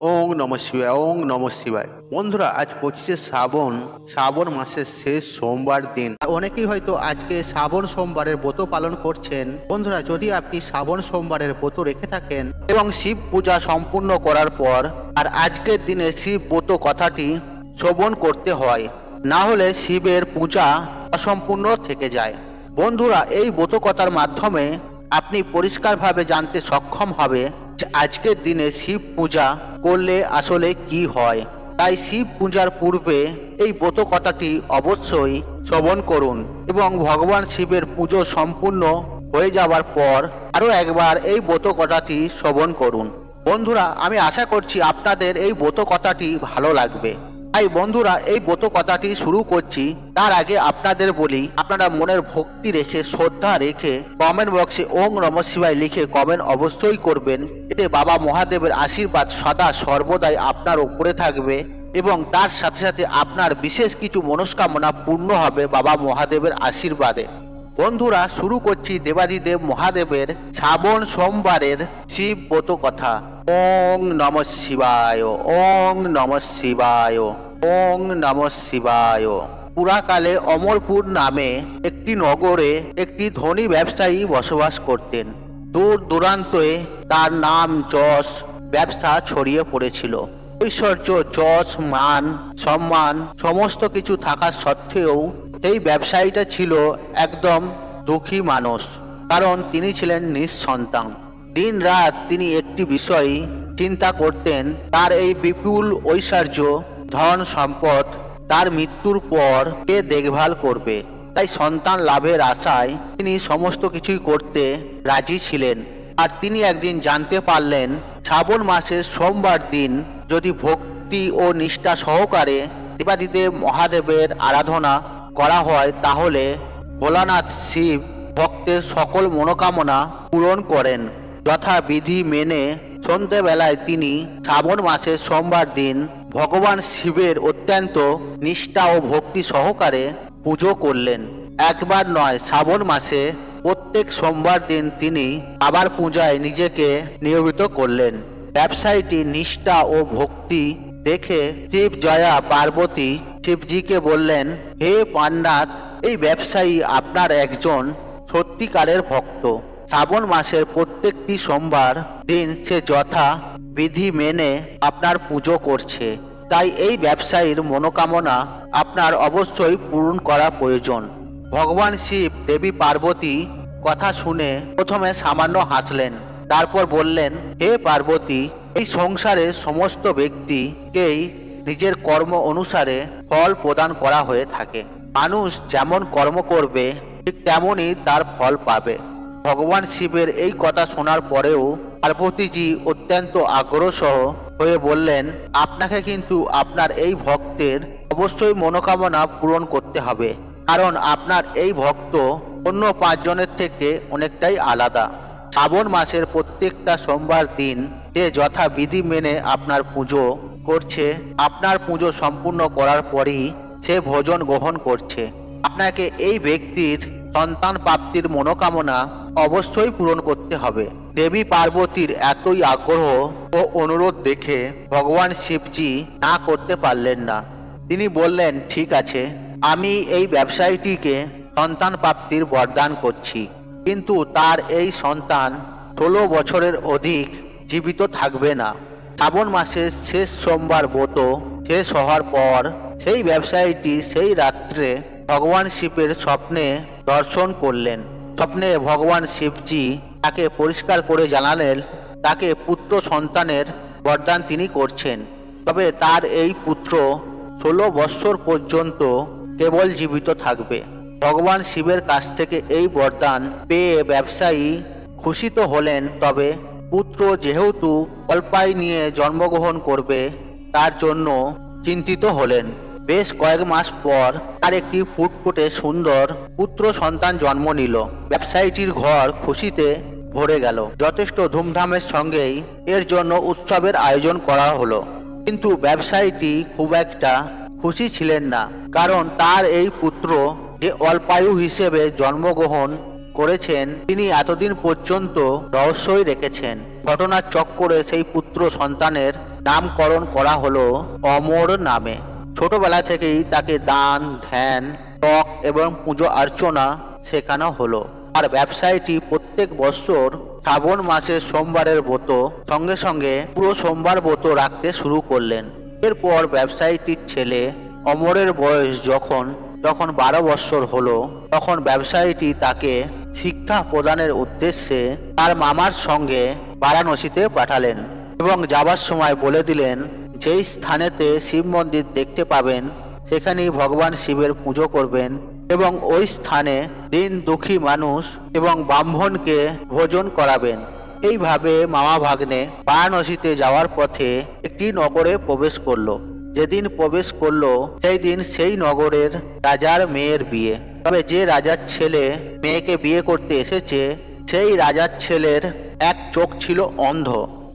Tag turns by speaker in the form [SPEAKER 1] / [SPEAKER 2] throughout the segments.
[SPEAKER 1] ওং নমঃ শিবায়, ওং নমঃ শিবায়। বন্ধুরা, আজ 25শে শ্রাবণ মাসের শেষ সোমবার দিন। অনেকেই হয়তো আজকে শ্রাবণ সোমবারের ব্রত পালন করছেন। বন্ধুরা, যদি আপনি শ্রাবণ সোমবারের ব্রত রেখে থাকেন এবং শিব পূজা সম্পূর্ণ করার পর আর আজকের দিনে শিব ব্রত কথাটি শ্রবণ করতে হয়, না হলে শিবের পূজা অসম্পূর্ণ থেকে যায়। বন্ধুরা, এই ব্রত কথার মাধ্যমে আপনি পরিষ্কারভাবে জানতে সক্ষম হবে যে আজকের দিনে শিব পূজা করলে আসলে কি হয়। তাই শিব পূজার পূর্বে এই ব্রত কথাটি অবশ্যই শ্রবণ করুন এবং ভগবান শিবের পুজো সম্পূর্ণ হয়ে যাওয়ার পর আরও একবার এই ব্রত কথাটি শ্রবণ করুন। বন্ধুরা, আমি আশা করছি আপনাদের এই ব্রত কথাটি ভালো লাগবে। তাই বন্ধুরা, এই ব্রত কথাটি শুরু করছি। তার আগে আপনাদের বলি, আপনারা মনের ভক্তি রেখে, শ্রদ্ধা রেখে কমেন্ট বক্সে ওং নমঃ শিবায় লিখে কমেন্ট অবশ্যই করবেন। এতে বাবা মহাদেবের আশীর্বাদ সদা সর্বদাই আপনার উপরে থাকবে এবং তার সাথে সাথে আপনার বিশেষ কিছু মনস্কামনা পূর্ণ হবে বাবা মহাদেবের আশীর্বাদে। বন্ধুরা, শুরু করছি দেবাদিদেব মহাদেবের শ্রাবণ সোমবারের শিব ব্রত কথা। ওং নমঃ শিবায়, ওং নমঃ শিবায়, ওং নমঃ শিবায়। পুরাকালে অমরপুর নামে একটি নগরে একটি ধনী ব্যবসায়ী বসবাস করতেন। দূর দূরান্তে তার নাম, যশ, ব্যবসা ছড়িয়ে পড়েছিল। ঐশ্বর্য, যশ, মান, সম্মান সমস্ত কিছু থাকা সত্ত্বেও এই ব্যবসায়ীটা ছিল একদম দুঃখী মানুষ, কারণ তিনি ছিলেন নিঃসন্তান। দিন রাত তিনি একটি বিষয় চিন্তা করতেন, তার এই বিপুল ঐশ্বর্য, ধন সম্পদ তার মৃত্যুর পর কে দেখভাল করবে। তাই সন্তান লাভের আশায় তিনি সমস্ত কিছুই করতে রাজি ছিলেন। আর তিনি একদিন জানতে পারলেন, শ্রাবণ মাসের সোমবার দিন যদি ভক্তি ও নিষ্ঠা সহকারে দেবাদিদেব মহাদেবের আরাধনা করা হয়, তাহলে ভোলানাথ শিব ভক্তের সকল মনোকামনা পূরণ করেন। যথাবিধি মেনে সন্ধ্যেবেলায় তিনি শ্রাবণ মাসের সোমবার দিন ভগবান শিবের অত্যন্ত নিষ্ঠা ও ভক্তি সহকারে পুজো করলেন। একবার নয়, শ্রাবণ মাসে প্রত্যেক সোমবার দিন তিনি আবার পূজায় নিজেকে নিয়োজিত করলেন। ব্যবসায়ীটি নিষ্ঠা ও ভক্তি দেখে শিব জয়া পার্বতী শিবজিকে বললেন, হে পান্নাথ, এই ব্যবসায়ী আপনার একজন সত্যিকারের ভক্ত। শ্রাবণ মাসের প্রত্যেকটি সোমবার দিন সে যথা বিধি মেনে আপনার পুজো করছে। তাই এই ব্যবসায়ীর মনোকামনা আপনার অবশ্যই পূরণ করা প্রয়োজন। ভগবান শিব দেবী পার্বতী কথা শুনে প্রথমে সামান্য হাসলেন, তারপর বললেন, হে পার্বতী, এই সংসারে সমস্ত ব্যক্তিকেই নিজের কর্ম অনুসারে ফল প্রদান করা হয়ে থাকে। মানুষ যেমন কর্ম করবে ঠিক তেমনই তার ফল পাবে। ভগবান শিবের এই কথা শোনার পরেও পার্বতীজি অত্যন্ত আগ্রহসহ হয়ে বললেন, আপনাকে কিন্তু আপনার এই ভক্তের অবশ্যই মনোকামনা পূরণ করতে হবে, কারণ আপনার এই ভক্ত অন্য 5 জনের থেকে অনেকটাই আলাদা। শ্রাবণ মাসের প্রত্যেকটা সোমবার দিন সে যথাবিধি মেনে আপনার পুজো করছে। আপনার পুজো সম্পূর্ণ করার পরই সে ভোজন গ্রহণ করছে। আপনাকে এই ব্যক্তির সন্তান প্রাপ্তির মনোকামনা অবশ্যই পূরণ করতে হবে। দেবী পার্বতীর এতই আগ্রহ ও অনুরোধ দেখে ভগবান শিবজি না করতে পারলেন না। তিনি বললেন, ঠিক আছে, আমি এই ব্যবসায়ীটিকে সন্তান প্রাপ্তির বরদান করছি, কিন্তু তার এই সন্তান 16 বছরের অধিক জীবিত থাকবে না। শ্রাবণ মাসের শেষ সোমবার ব্রত শেষ হওয়ার পর সেই ব্যবসায়ীটি সেই রাত্রে ভগবান শিবের স্বপ্নে দর্শন করলেন। স্বপ্নে ভগবান শিবজি তাকে পরিষ্কার করে জানালেন তাকে পুত্র সন্তানের বরদান তিনি করছেন, তবে তার এই পুত্র 16 বৎসর পর্যন্ত কেবল জীবিত থাকবে। ভগবান শিবের কাছ থেকে এই বরদান পেয়ে ব্যবসায়ী খুশি তো হলেন, তবে পুত্র যেহেতু অল্পায় নিয়ে জন্মগ্রহণ করবে তার জন্য চিন্তিত হলেন। বেশ কয়েক মাস পর তার একটি ফুটফুটে সুন্দর পুত্র সন্তান জন্ম নিল। ব্যবসায়ীটির ঘর খুশিতে ভরে গেল। যথেষ্ট ধুমধামের সঙ্গেই এর জন্য উৎসবের আয়োজন করা হলো। কিন্তু ব্যবসায়ীটি খুব একটা খুশি ছিলেন না, কারণ তার এই পুত্র যে অল্পায়ু হিসেবে জন্মগ্রহণ করেছেন তিনি এতদিন পর্যন্ত রহস্যই রেখেছেন। ঘটনার চক্করে সেই পুত্র সন্তানের নামকরণ করা হলো অমর নামে। ছোটবেলা থেকেই তাকে দান, ধ্যান, তপ এবং পুজো অর্চনা শেখানো হলো। আর ব্যবসায়ীটি প্রত্যেক বছর শ্রাবণ মাসের সোমবারের ব্রত সঙ্গে সঙ্গে পুরো সোমবার ব্রত রাখতে শুরু করলেন। এরপর ব্যবসায়ীটির ছেলে অমরের বয়স যখন 12 বছর হলো, তখন ব্যবসায়ীটি তাকে শিক্ষা প্রদানের উদ্দেশ্যে তার মামার সঙ্গে বারাণসীতে পাঠালেন এবং যাবার সময় বলে দিলেন, যেই স্থানেতে শিব মন্দির দেখতে পাবেন সেখানেই ভগবান শিবের পুজো করবেন এবং ওই স্থানে দিন দুঃখী মানুষ এবং ব্রাহ্মণকে ভোজন করাবেন। এইভাবে মামা ভাগ্নে বারাণসীতে যাওয়ার পথে একটি নগরে প্রবেশ করলো। যেদিন প্রবেশ করলো সেই দিন সেই নগরের রাজার মেয়ের বিয়ে। তবে যে রাজার ছেলে মেয়েকে বিয়ে করতে এসেছে সেই রাজার ছেলের এক চোখ ছিল অন্ধ,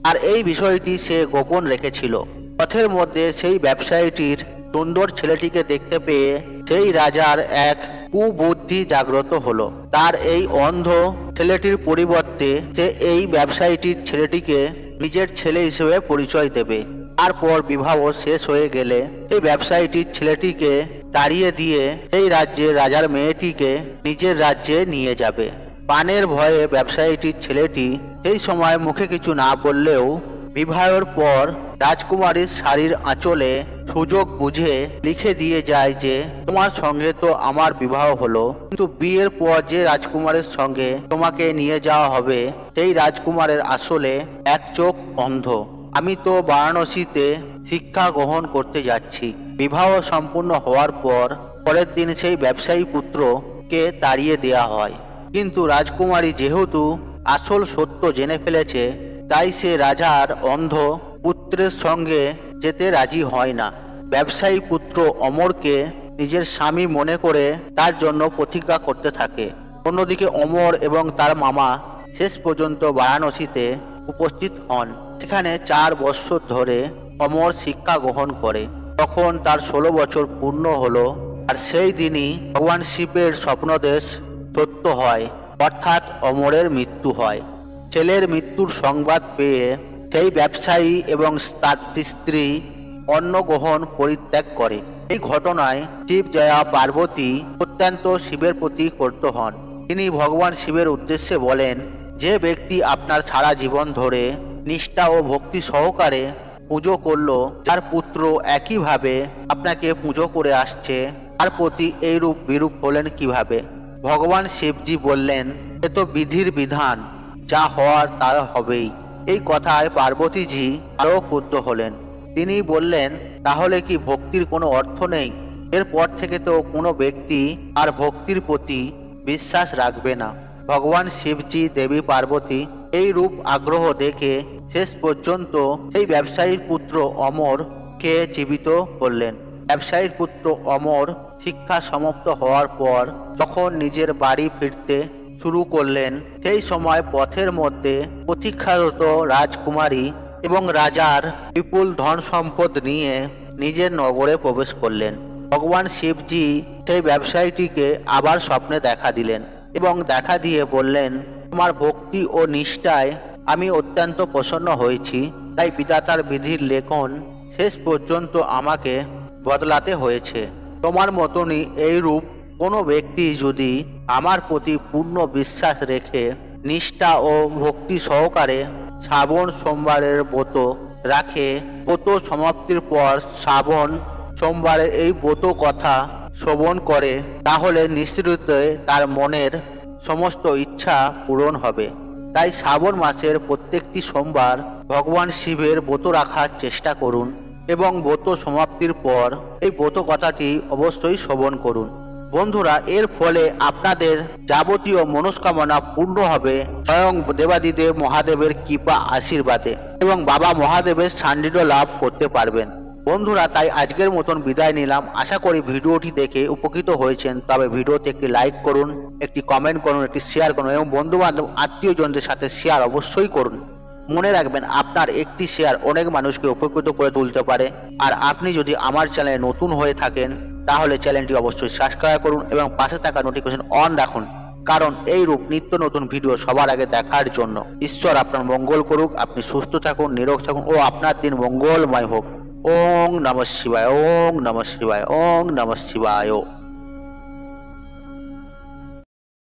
[SPEAKER 1] আর এই বিষয়টি সে গোপন রেখেছিল। পথের মধ্যে সেই ব্যবসায়ীটির সুন্দর ছেলেটিকে দেখতে পেয়ে সেই রাজার এক কুবুদ্ধি জাগ্রত হলো। তার এই অন্ধ ছেলেটির পরিবর্তে সে এই ব্যবসায়ীটির ছেলেটিকে নিজের ছেলে হিসেবে পরিচয় দেবে। তারপর বিবাহ শেষ হয়ে গেলে এই ব্যবসায়ীটির ছেলেটিকে তাড়িয়ে দিয়ে সেই রাজ্যের রাজার মেয়েটিকে নিজের রাজ্যে নিয়ে যাবে। পানের ভয়ে ব্যবসায়ীটির ছেলেটি সেই সময় মুখে কিছু না বললেও বিবাহের পর রাজকুমারীর শাড়ির আঁচলে সুযোগ বুঝে লিখে দিয়ে যায় যে তোমার সঙ্গে তো আমার বিবাহ হলো, কিন্তু বিয়ের পর যে রাজকুমারের সঙ্গে তোমাকে নিয়ে যাওয়া হবে সেই রাজকুমারের আসলে এক চোখ অন্ধ। আমি তো বারাণসীতে শিক্ষা গ্রহণ করতে যাচ্ছি। বিবাহ সম্পূর্ণ হওয়ার পর পরের দিন সেই ব্যবসায়ী পুত্রকে তাড়িয়ে দেওয়া হয়, কিন্তু রাজকুমারী যেহেতু আসল সত্য জেনে ফেলেছে তাই সে রাজার অন্ধ পুত্রের সঙ্গে যেতে রাজি হয় না। ব্যবসায়ী পুত্র অমরকে নিজের স্বামী মনে করে তার জন্য প্রতিজ্ঞা করতে থাকে। অন্যদিকে অমর এবং তার মামা শেষ পর্যন্ত বারাণসীতে উপস্থিত হন। সেখানে 4 বছর ধরে অমর শিক্ষা গ্রহণ করে। তখন তার 16 বছর পূর্ণ হলো, আর সেই দিনই ভগবান শিবের স্বপ্নদেশ সত্য হয়, অর্থাৎ অমরের মৃত্যু হয়। ছেলের মৃত্যুর সংবাদ পেয়ে সেই ব্যবসায়ী এবং তার স্ত্রী অন্ন গ্রহণ পরিত্যাগ করে। এই ঘটনায় শিব জয়া পার্বতী অত্যন্ত শিবের প্রতি ক্রুদ্ধ হন। তিনি ভগবান শিবের উদ্দেশ্যে বলেন, যে ব্যক্তি আপনার সারা জীবন ধরে নিষ্ঠা ও ভক্তি সহকারে পুজো করলো, যার পুত্র একইভাবে আপনাকে পুজো করে আসছে, তার প্রতি এইরূপ বিরূপ হলেন কিভাবে? ভগবান শিবজি বললেন, এ তো বিধির বিধান, যা হওয়ার তা হবেই। এই কথায় পার্বতীজি আরও ক্রুদ্ধ হলেন। তিনি বললেন, তাহলে কি ভক্তির কোনো অর্থ নেই? এরপর থেকে তো কোনো ব্যক্তি আর ভক্তির প্রতি বিশ্বাস রাখবে না। ভগবান শিবজি দেবী পার্বতী এই রূপ আগ্রহ দেখে শেষ পর্যন্ত সেই ব্যবসায়ীর পুত্র অমরকে জীবিত করলেন। ব্যবসায়ীর পুত্র অমর শিক্ষা সমাপ্ত হওয়ার পর যখন নিজের বাড়ি ফিরতে শুরু করলেন, সেই সময় পথের মধ্যে প্রতীক্ষারত রাজকুমারী এবং রাজার বিপুল ধন সম্পদ নিয়ে নিজের নগরে প্রবেশ করলেন। ভগবান শিবজি সেই ব্যবসায়ীটিকে আবার স্বপ্নে দেখা দিলেন এবং দেখা দিয়ে বললেন, তোমার ভক্তি ও নিষ্ঠায় আমি অত্যন্ত প্রসন্ন হয়েছি, তাই বিধাতার বিধির লেখন শেষ পর্যন্ত আমাকে বদলাতে হয়েছে। তোমার মতনই এইরূপ কোনো ব্যক্তি যদি আমার প্রতি পূর্ণ বিশ্বাস রেখে নিষ্ঠা ও ভক্তি সহকারে শ্রাবণ সোমবারের ব্রত রাখে, ব্রত সমাপ্তির পর শ্রাবণ সোমবারে এই ব্রত কথা শ্রবণ করে, তাহলে নিশ্চিত তার মনের সমস্ত ইচ্ছা পূরণ হবে। তাই শ্রাবণ মাসের প্রত্যেকটি সোমবার ভগবান শিবের ব্রত রাখার চেষ্টা করুন এবং ব্রত সমাপ্তির পর এই ব্রত কথাটি অবশ্যই শ্রবণ করুন। বন্ধুরা, এর ফলে আপনাদের যাবতীয় মনস্কামনা পূর্ণ হবে স্বয়ং দেবাদিদেব মহাদেবের কৃপা আশীর্বাদে এবং বাবা মহাদেবের সান্নিধ্য লাভ করতে পারবেন। বন্ধুরা, তাই আজকের মতন বিদায় নিলাম। আশা করি ভিডিওটি দেখে উপকৃত হয়েছেন। তবে ভিডিওতে একটি লাইক করুন, একটি কমেন্ট করুন, একটি শেয়ার করুন এবং বন্ধুবান্ধব আত্মীয়জনদের সাথে শেয়ার অবশ্যই করুন। মনে রাখবেন, আপনার একটি শেয়ার অনেক মানুষকে উপকৃত করে তুলতে পারে। আর আপনি যদি আমার চ্যানেলে নতুন হয়ে থাকেন তাহলে চ্যানেলটি অবশ্যই সাবস্ক্রাইব করুন এবং পাশে থাকা নোটিফিকেশন অন রাখুন, কারণ এই রূপ নিত্য নতুন ভিডিও সবার আগে দেখার জন্য। ঈশ্বর আপনার মঙ্গল করুক, আপনি সুস্থ থাকুন, নিরোগ থাকুন ও আপনার দিন মঙ্গলময় হোক। ওং নমঃ শিবায়, ওং নমঃ শিবায়, ওং নমঃ শিবায়।